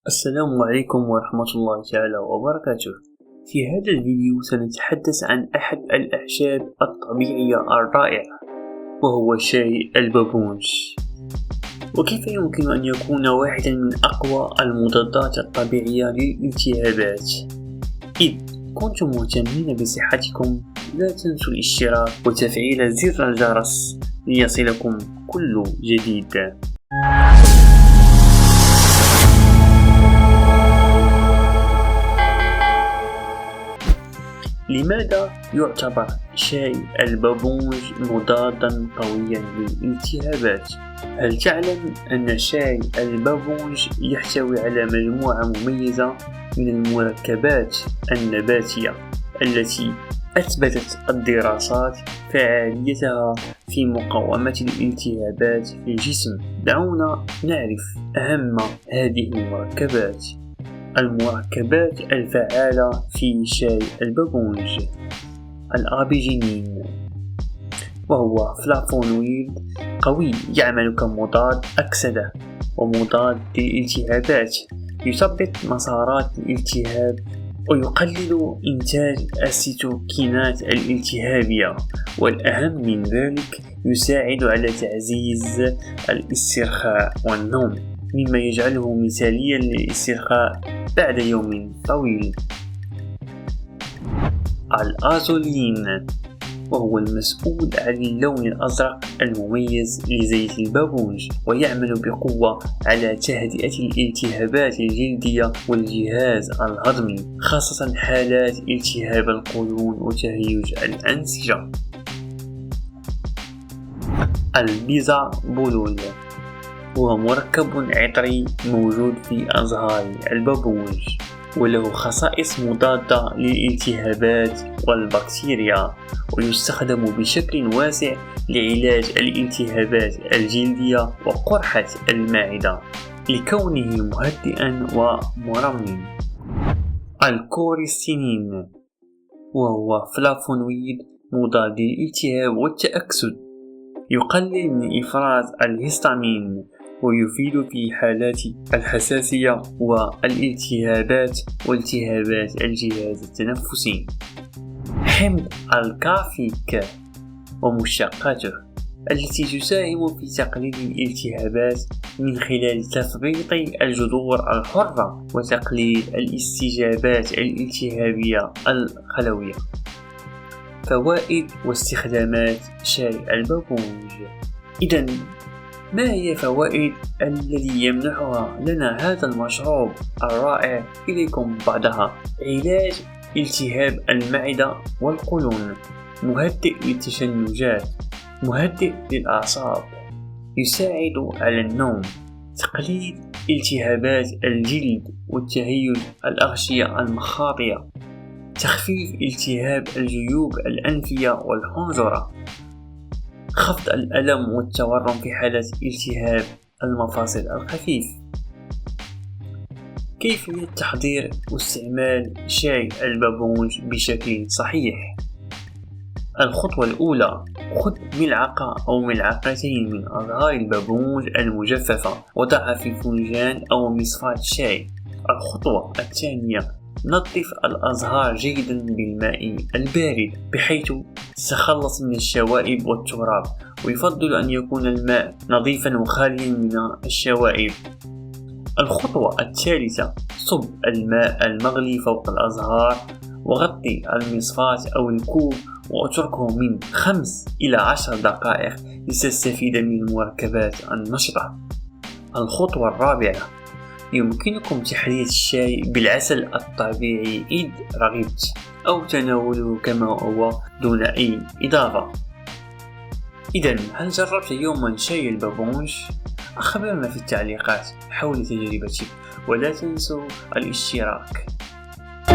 السلام عليكم ورحمة الله تعالى وبركاته. في هذا الفيديو سنتحدث عن أحد الأعشاب الطبيعية الرائعة، وهو شاي البابونج. وكيف يمكن أن يكون واحدا من أقوى المضادات الطبيعية للالتهابات؟ إذ كنتم مهتمين بصحتكم لا تنسوا الاشتراك وتفعيل زر الجرس ليصلكم كل جديد. لماذا يعتبر شاي البابونج مضادا قويا للالتهابات؟ هل تعلم أن شاي البابونج يحتوي على مجموعة مميزة من المركبات النباتية التي أثبتت الدراسات فعاليتها في مقاومة الالتهابات في الجسم؟ دعونا نعرف أهم هذه المركبات الفعالة في شاي البابونج. الأربيجينين، وهو فلافونويد قوي يعمل كمضاد أكسدة ومضاد للالتهابات، يثبط مسارات الالتهاب ويقلل إنتاج السيتوكينات الالتهابية، والأهم من ذلك يساعد على تعزيز الاسترخاء والنوم، مما يجعله مثاليا للاسترخاء بعد يوم طويل. الأزولين، وهو المسؤول عن اللون الأزرق المميز لزيت البابونج، ويعمل بقوة على تهدئة الالتهابات الجلدية والجهاز الهضمي، خاصة حالات التهاب القولون وتهيج الأنسجة. البيزابولول، هو مركب عطري موجود في أزهار البابونج، وله خصائص مضادة للالتهابات والبكتيريا، ويستخدم بشكل واسع لعلاج الالتهابات الجلدية وقرحة المعدة لكونه مهدئا ومرمم. الكوريستينين، وهو فلافونويد مضاد للالتهاب والتأكسد، يقلل من إفراز الهستامين ويفيد في حالات الحساسية والالتهابات والتهابات الجهاز التنفسي. حمض الكافيك ومشتقاته التي تساهم في تقليل الالتهابات من خلال تثبيط الجذور الحرة وتقليل الاستجابات الالتهابية الخلوية. فوائد واستخدامات شاي البابونج. إذن ما هي فوائد الذي يمنحها لنا هذا المشروب الرائع؟ إليكم بعضها. علاج التهاب المعدة والقولون، مهدئ للتشنجات، مهدئ للأعصاب، يساعد على النوم، تقليل التهابات الجلد والتهيج الأغشية المخاطية، تخفيف التهاب الجيوب الأنفية والحنجرة، خفض الألم والتورم في حالة التهاب المفاصل الخفيف. كيفية تحضير واستعمال شاي البابونج بشكل صحيح؟ الخطوة الأولى: خذ ملعقة أو ملعقتين من أزهار البابونج المجففة وضعها في فنجان أو مصفاة شاي. الخطوة الثانية: نظف الأزهار جيدا بالماء البارد بحيث تتخلص من الشوائب والتراب، ويفضل أن يكون الماء نظيفا وخاليا من الشوائب. الخطوة الثالثة: صب الماء المغلي فوق الأزهار وغطي المصفاة أو الكوب واتركه من 5 إلى 10 دقائق لتستفيد من المركبات النشطة. الخطوة الرابعة: يمكنكم تحلية الشاي بالعسل الطبيعي إذ رغبت، أو تناوله كما هو دون أي إضافة. إذن هل جربت يوما شاي البابونج؟ أخبرنا في التعليقات حول تجربتك، ولا تنسوا الاشتراك.